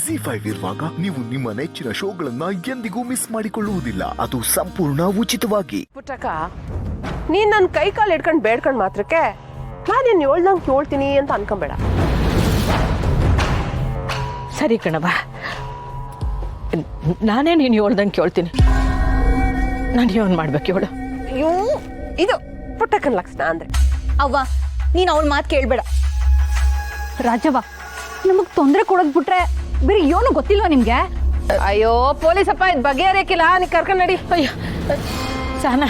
ZEE5 ಇರುವಾಗ ನೀವು ನಿಮ್ಮ ನೆಚ್ಚಿನ ಶೋಗಳನ್ನ ಎಂದಿಗೂ ಮಿಸ್ ಮಾಡಿಕೊಳ್ಳುವುದಿಲ್ಲ. ಅದು ಸಂಪೂರ್ಣ ಉಚಿತವಾಗಿ. ಪುಟ್ಟಕ್ಕ, ನೀನ್ ನನ್ನ ಕೈ ಕಾಲು ಹಿಡ್ಕೊಂಡು ಬೇಡ್ಕೊಂಡ್ ಮಾತ್ರಕ್ಕೆ ನಾನೇನು ಹೇಳ್ದಂಗೆ ಕೇಳ್ತೀನಿ ಅಂತ ಅನ್ಕೊಂಬೇಡ. ಸರಿ ಕಣವ, ನಾನೇ ನೀನು ಹೇಳ್ದಂಗೆ ಕೇಳ್ತೀನಿ. ನಾನು ಏನು ಮಾಡ್ಬೇಕು ಹೇಳು? ಅಯ್ಯೋ, ಇದು ಪುಟ್ಟಕ್ಕನ ಲಕ್ಷಣ ಅಂದ್ರೆ. ಅವ್ವ, ನೀನು ಅವಳ ಮಾತು ಕೇಳಬೇಡ. ರಾಜವ್ವ, ನಮಗ್ ತೊಂದರೆ ಕೊಡೋದ್ ಬಿಟ್ರೆ ಬೇರೆ ಏನು ಗೊತ್ತಿಲ್ವಾ ನಿಮ್ಗೆ? ಅಯ್ಯೋ ಪೊಲೀಸಪ್ಪ, ಇದು ಬಗೆಹರಿಯಕ್ಕಿಲ್ಲ, ನೀ ಕರ್ಕೊಂಡು ನಡಿ. ಅಯ್ಯೋ ಸಾನ,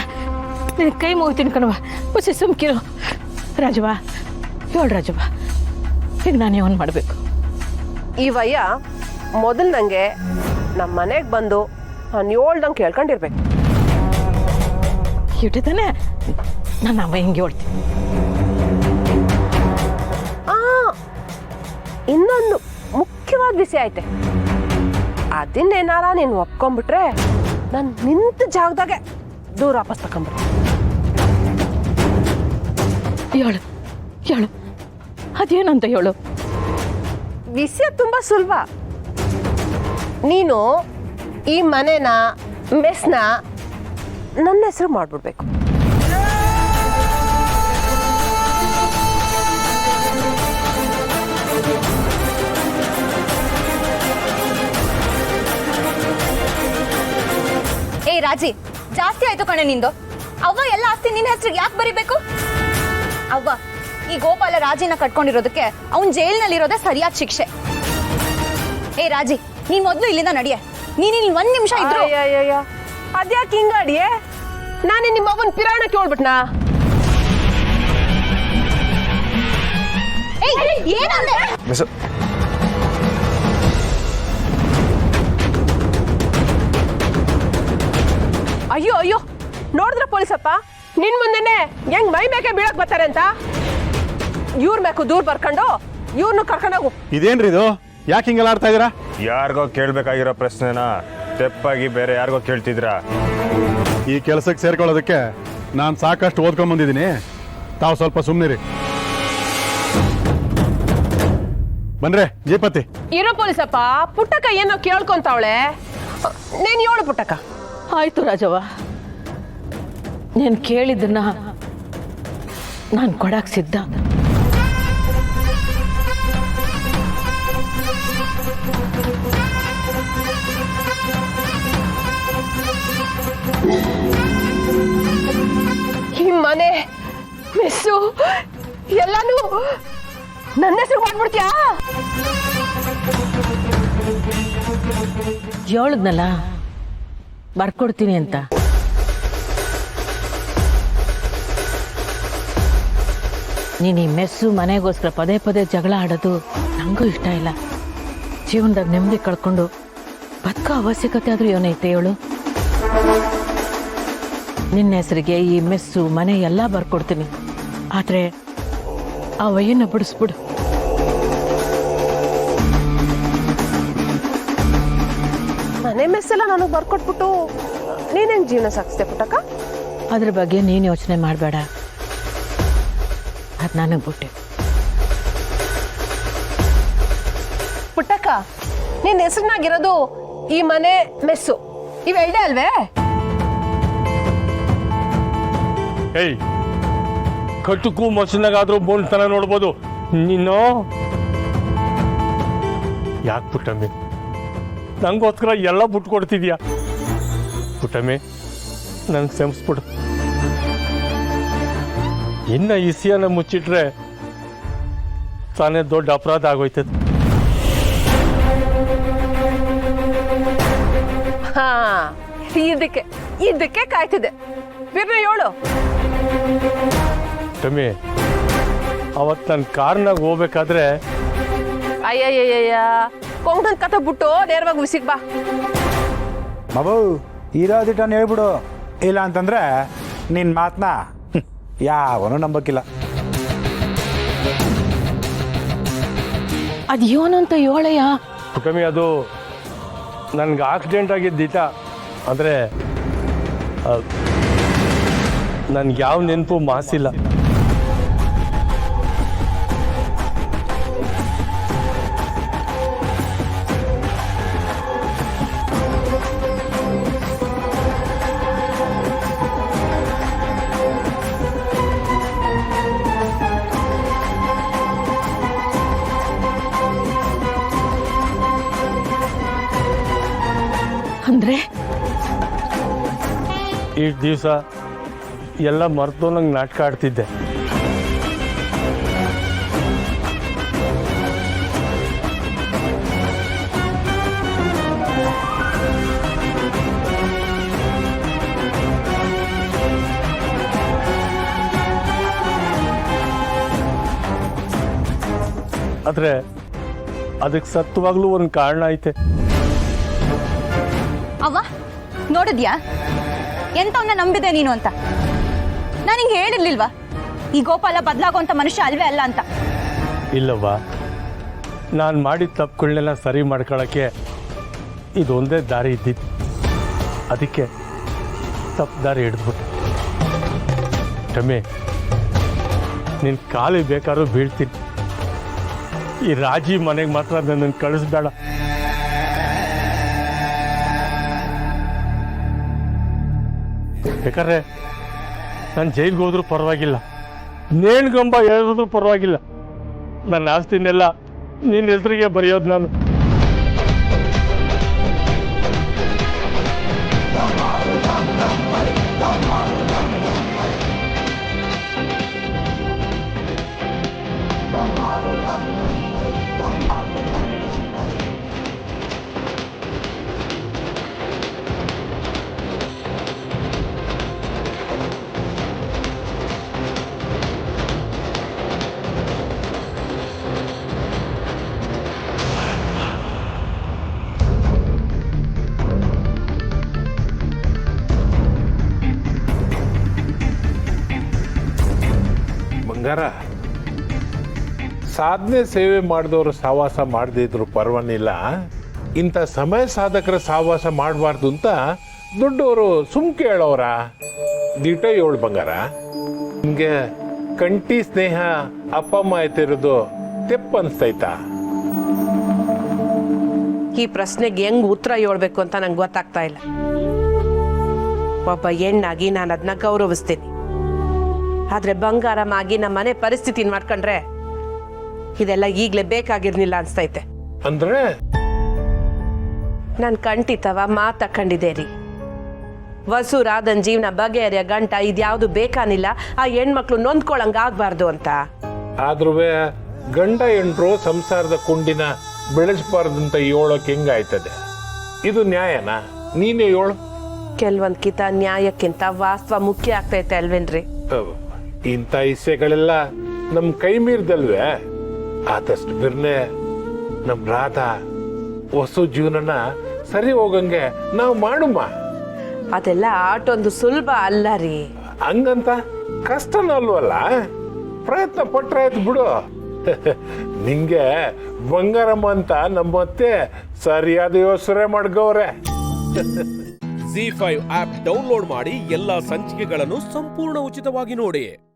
ನಿನ್ನ ಕೈ ಮುಗಿತೀನಿ ಕಣವ, ಖುಷಿ ಸುಮ್ಕಿರು. ರಾಜವ್ವ ಹೇಳು ರಾಜವ್ವ, ಈಗ ನಾನು ಏನು ಮಾಡಬೇಕು? ಈ ವಯ್ಯ ಮೊದಲು ನಂಗೆ ನಮ್ಮ ಮನೆಗೆ ಬಂದು ನಾನು ಹೇಳ್ದಂಗೆ ಕೇಳ್ಕೊಂಡಿರ್ಬೇಕು. ಇಟ್ಟಿದ್ದಾನೆ ನಾನು ಅವ ಹಿಂಗೆ ಹೇಳ್ತೀನಿ. ಇನ್ನೊಂದು ಮುಖ್ಯವಾದ ವಿಷಯ ಐತೆ, ಅದನ್ನೇನಾರ ನೀನು ಒಪ್ಕೊಂಡ್ಬಿಟ್ರೆ ನಾನು ನಿಂತ ಜಾಗದಾಗೆ ದೂರ ವಾಪಸ್ ತಕೊಂಡ್ಬಿಡ್ತೀನಿ. ಹೇಳು ಹೇಳು, ಅದೇನಂತ ಹೇಳು. ವಿಷಯ ತುಂಬಾ ಸುಲಭ. ನೀನು ಈ ಮನೆನ ಮೆಸ್ನ ನನ್ನ ಹೆಸರು ಮಾಡ್ಬಿಡ್ಬೇಕು. ಏ ರಾಜಿ, ಜಾಸ್ತಿ ಆಯ್ತು ಕಣೆ ನಿಂದು. ಅವ್ವ ಎಲ್ಲ ಆಸ್ತಿ ನಿನ್ನ ಹೆಸರಿಗೆ ಯಾಕೆ ಬರಿಬೇಕು? ಅವ್ವ, ಈ ಗೋಪಾಲ ರಾಜಿನ ಕಟ್ಕೊಂಡಿರೋದಕ್ಕೆ ಅವನ್ ಜೈಲ್ನಲ್ಲಿರೋದೇ ಸರಿಯಾದ ಶಿಕ್ಷೆ. ಏ ರಾಜಿ, ನೀನ್ ಮೊದ್ಲು ಇಲ್ಲಿಂದ ನಡಿಯೆ. ನೀನ್ ಇಲ್ಲಿ 1 ನಿಮಿಷ ಇದ್ರು. ಅದ್ಯಾಕೆ ಹಿಂಗಾಡಿಯೇ? ನಾನೇ ನಿಮ್ಮ ಅವನ್ ಪಿರಾಣ ಕೇಳ್ಬಿಟ್ನಾ? ಏನಂದೆ? ಅಯ್ಯೋ ಅಯ್ಯೋ, ನೋಡಿದ್ರ ಪೊಲೀಸಪ್ಪ, ನಿನ್ ಮುಂದೆನೆ ಹೆಂಗ್ ಮೈ ಮೇಕೆ ಬೀಳಕ್ ಬರ್ತಾರೆ ಅಂತ. ಇವ್ರ ಮೇಕು ದೂರ ಬರ್ಕೊಂಡು ಇವ್ರನ್ನು ಕರ್ಕೊಂಡೋಗು. ಇದೇನ್ರಿ ಇದು? ಯಾಕೆ ಹಿಂಗೆಲ್ಲ ಆಡ್ತಾ ಇದೀರಾ? ಯಾರಿಗೋ ಕೇಳ್ಬೇಕಾಗಿರೋ ಪ್ರಶ್ನೆನ ತೆಪ್ಪಾಗಿ ಬೇರೆ ಯಾರಿಗೋ ಕೇಳ್ತಿದ್ರಾ? ಈ ಕೆಲಸಕ್ಕೆ ಸೇರ್ಕೊಳ್ಳೋದಕ್ಕೆ ನಾನು ಸಾಕಷ್ಟು ಓದ್ಕೊಂಡ್ ಬಂದಿದ್ದೀನಿ. ತಾವು ಸ್ವಲ್ಪ ಸುಮ್ಮನಿರಿ. ಬನ್ರೆ ಜೀಪತಿ. ಇರೋ ಪೊಲೀಸಪ್ಪ, ಪುಟ್ಟಕ್ಕ ಏನೋ ಕೇಳ್ಕೊಂತಾವಳೆ, ನೀನ್ ಹೇಳು ಪುಟ್ಟಕ್ಕ. ಆಯ್ತು ರಾಜವ್ವ, ನೀನು ಕೇಳಿದ್ದನ್ನ ನಾನು ಕೊಡಕ್ಕೆ ಸಿದ್ಧ. ಈ ಮನೆ ಮೆಸ್ಸು ಎಲ್ಲಾನು ನನ್ನ ಹೆಸರು ಮಾಡ್ಬಿಡ್ತೀಯಾ? ಹೇಳಿದ್ನಲ್ಲ ಬರ್ಕೊಡ್ತೀನಿ ಅಂತ. ನೀನು ಈ ಮೆಸ್ಸು ಮನೆಗೋಸ್ಕರ ಪದೇ ಪದೇ ಜಗಳ ಆಡೋದು ನನಗೂ ಇಷ್ಟ ಇಲ್ಲ. ಜೀವನದಾಗ ನೆಮ್ಮದಿ ಕಳ್ಕೊಂಡು ಬದುಕೋ ಅವಶ್ಯಕತೆ ಆದ್ರೂ ಏನೈತೆ ಹೇಳು? ನಿನ್ನ ಹೆಸರಿಗೆ ಈ ಮೆಸ್ಸು ಮನೆ ಎಲ್ಲ ಬರ್ಕೊಡ್ತೀನಿ, ಆದ್ರೆ ಆ ವಯ್ಯನ್ನ ಬಿಡಿಸ್ಬಿಡು. ಮನೆ ಮೆಸ್ಸೆಲ್ಲ ನನಗೆ ಬರ್ಕೊಟ್ಬಿಟ್ಟು ನೀನೇನ್ ಜೀವನ ಸಾಗಿಸ್ದೆ ಪುಟ್ಟಕ್ಕ? ಅದ್ರ ಬಗ್ಗೆ ನೀನು ಯೋಚನೆ ಮಾಡಬೇಡ, ಅದು ನನಗೆ ಬಿಟ್ಟೆ. ಪುಟ್ಟಕ್ಕ, ನಿನ್ನ ಹೆಸರಿನಾಗಿರೋದು ಈ ಮನೆ ಮೆಸ್ಸು ಇವೆರಡೇ ಅಲ್ವೇ? ಏಯ್, ಕಟ್ಟುಕು ಮೊಸನಾಗಾದ್ರೂ ಬೋನ್ತನ ನೋಡ್ಬೋದು. ನೀನು ಯಾಕೆ ಪುಟ್ಟಮ್ಮಿ ನಂಗೋಸ್ಕರ ಎಲ್ಲ ಬಿಟ್ಟು ಕೊಡ್ತಿದ್ಯಾ? ಪುಟ್ಟಮ್ಮಿ, ನಂಗೆ ಕ್ಷಮಿಸ್ಬಿಡು. ಇನ್ನ ಇಸಿಯನ್ನ ಮುಚ್ಚಿಟ್ರೆ ತಾನೇ ದೊಡ್ಡ ಅಪರಾಧ ಆಗೋಯ್ತದೆ. ಹಾ, ಇದಕ್ಕೆ ಕಾಯ್ತಿದೆ. ಬಿರ್ನ ಹೇಳು. ಪುಟ್ಟಮ್ಮಿ, ಅವತ್ತು ನನ್ನ ಕಾರ್ನಾಗ ಹೋಗ್ಬೇಕಾದ್ರೆ ಅಯ್ಯಯ್ಯಯ್ಯ, ಕೊಂಕಣ್ ಕಥ ಬಿಟ್ಟು ನೇರವಾಗಿ ವಿಸಿಗ್ ಬಾ. ಮಗು ಇರೋದಿಟ್ಟನ್ನು ಹೇಳ್ಬಿಡು, ಇಲ್ಲ ಅಂತಂದ್ರೆ ನಿನ್ನ ಮಾತನ್ನ ಯಾವನು ನಂಬಕ್ಕಿಲ್ಲ. ಅದು ಏನು ಅಂತ ಹೇಳಯ್ಯ? ಪುಟ್ಟಮ್ಮಿ, ಅದು ನನ್ಗೆ ಆಕ್ಸಿಡೆಂಟ್ ಆಗಿದ್ದಿಟ, ಅಂದರೆ ನನ್ಗೆ ಯಾವ ನೆನಪು ಮಾಸಿಲ್ಲ. ಅಂದ್ರೆ ಈ ದಿವಸ ಎಲ್ಲ ಮರೆತು ನಂಗೆ ನಾಟಕ ಆಡ್ತಿದ್ದೆ. ಆದರೆ ಅದಕ್ಕೆ ಸತ್ಯವಾಗ್ಲೂ ಒಂದು ಕಾರಣ ಐತೆ. ಅವ್ವ ನೋಡಿದ್ಯಾ ಎಂತವನ್ನ ನಂಬಿದೆ ನೀನು ಅಂತ? ನಾನು ಹಿಂಗೆ ಹೇಳಿರ್ಲಿಲ್ವಾ ಈ ಗೋಪಾಲ ಬದಲಾಗುವಂತ ಮನುಷ್ಯ ಅಲ್ವೇ ಅಲ್ಲ ಅಂತ? ಇಲ್ಲವ್ವ, ನಾನು ಮಾಡಿದ ತಪ್ಪುಗಳನ್ನೆಲ್ಲ ಸರಿ ಮಾಡ್ಕೊಳ್ಳೋಕ್ಕೆ ಇದೊಂದೇ ದಾರಿ ಇದ್ದಿದ್ದು. ಅದಕ್ಕೆ ತಪ್ಪು ದಾರಿ ಹಿಡಿದ್ಬಿಟ್ಟೆ. ಟಮೆ, ನಿನ್ನ ಕಾಲಿಗೆ ಬೇಕಾದ್ರೂ ಬೀಳ್ತೀನಿ. ಈ ರಾಜಿ ಮನೆಗೆ ಮಾತ್ರ ನನ್ನನ್ನು ಕಳಿಸ್ಬೇಡ. ಬೇಕಾದ್ರೆ ನಾನು ಜೈಲಿಗೆ ಹೋದ್ರೂ ಪರವಾಗಿಲ್ಲ, ನೇಣ್ಗಂಬ ಹೇಳಿದ್ರೂ ಪರವಾಗಿಲ್ಲ. ನನ್ನ ಆಸ್ತಿನೆಲ್ಲ ನಿನ್ನ ಹೆಸರಿಗೆ ಬರೆಯೋದು ನಾನು. ಬಂಗಾರ, ಸಾಧನೆ ಸೇವೆ ಮಾಡಿದವರು ಸಹವಾಸ ಮಾಡದೇ ಇದ್ರು ಪರವಾಗಿಲ್ಲ, ಇಂಥ ಸಮಯ ಸಾಧಕರ ಸಹವಾಸ ಮಾಡಬಾರ್ದು ಅಂತ ದೊಡ್ಡವರು ಸುಮ್ಕೆ ಹೇಳೋರ. ದಿಟ ಏಳು ಬಂಗಾರ, ನಿಮಗೆ ಕಂಟಿ ಸ್ನೇಹ ಅಪ್ಪ ಅಮ್ಮ ಆಯ್ತಿರೋದು ತೆಪ್ಪ ಅನಿಸ್ತೈತಾ? ಈ ಪ್ರಶ್ನೆಗೆ ಹೆಂಗ್ ಉತ್ತರ ಹೇಳ್ಬೇಕು ಅಂತ ನಂಗೆ ಗೊತ್ತಾಗ್ತಾ ಇಲ್ಲ. ಒಬ್ಬ ಹೆಣ್ಣಾಗಿ ನಾನು ಅದನ್ನ ಗೌರವಿಸ್ತೀನಿ. ಆದ್ರೆ ಬಂಗಾರಮಾಗಿ ನಮ್ಮ ಮನೆ ಪರಿಸ್ಥಿತಿ ಮಾಡ್ಕೊಂಡ್ರೆ ಇದೆಲ್ಲ ಈಗ್ಲೇ ಬೇಕಾಗಿರ್ಲಿಲ್ಲ ಅನ್ಸ್ತೈತೆ. ಅಂದ್ರೆ ನನ್ ಕಂಠಿತವ ಮಾತಾಕೊಂಡಿದ್ದೆ ರೀ. ವಸುರಾದನ್ ಜೀವನ ಬಗೆಹರಿಯ ಗಂಟ ಇದ್ಯಾವುದು ಬೇಕಾನಿಲ್ಲ, ಆ ಹೆಣ್ಮಕ್ಳು ನೊಂದ್ಕೊಳಂಗ ಆಗ್ಬಾರ್ದು ಅಂತ. ಆದ್ರೂ ಗಂಡ ಹೆಂಡ್ರು ಸಂಸಾರದ ಕುಂಡಿನ ಬೆಳೆಸಬಾರ್ದು ಅಂತ ಹೇಳೋಕೆ ಹೆಂಗಾಯ್ತದೆ? ಇದು ನ್ಯಾಯನಾ? ನೀನೇ ಹೇಳು. ಕೆಲವೊಂದ್ ಕಿತ ನ್ಯಾಯಕ್ಕಿಂತ ವಾಸ್ತವ ಮುಖ್ಯ ಆಗ್ತೈತೆ ಅಲ್ವೇನ್ರಿ? ಇಂಥ ಇಸ್ಸೆಗಳೆಲ್ಲ ನಮ್ ಕೈ ಮೀರ್ದಲ್ವೇ? ಆದಷ್ಟು ಬಿರ್ನೆ ನಮ್ ರಾಧಾ ಹೊಸ ಜೀವನನ ಸರಿ ಹೋಗಂಗೆ ನಾವು ಮಾಡುಮ್ಮ. ಅದೆಲ್ಲ ಆಟೊಂದು ಸುಲಭ ಅಲ್ಲ ರೀ. ಹಂಗಂತ ಕಷ್ಟನೂ ಅಲ್ವಲ್ಲ, ಪ್ರಯತ್ನ ಪಟ್ರೆ ಆಯ್ತು ಬಿಡು. ನಿಂಗೆ ಬಂಗಾರಮ್ಮ ಅಂತ ನಮ್ಮತ್ತೆ ಸರಿಯಾದ ಯೋಚನೆ ಮಾಡ್ಗವ್ರೆ. ZEE5 ಆಪ್ ಡೌನ್ಲೋಡ್ ಮಾಡಿ ಎಲ್ಲಾ ಸಂಚಿಕೆಗಳನ್ನು ಸಂಪೂರ್ಣ ಉಚಿತವಾಗಿ ನೋಡಿ.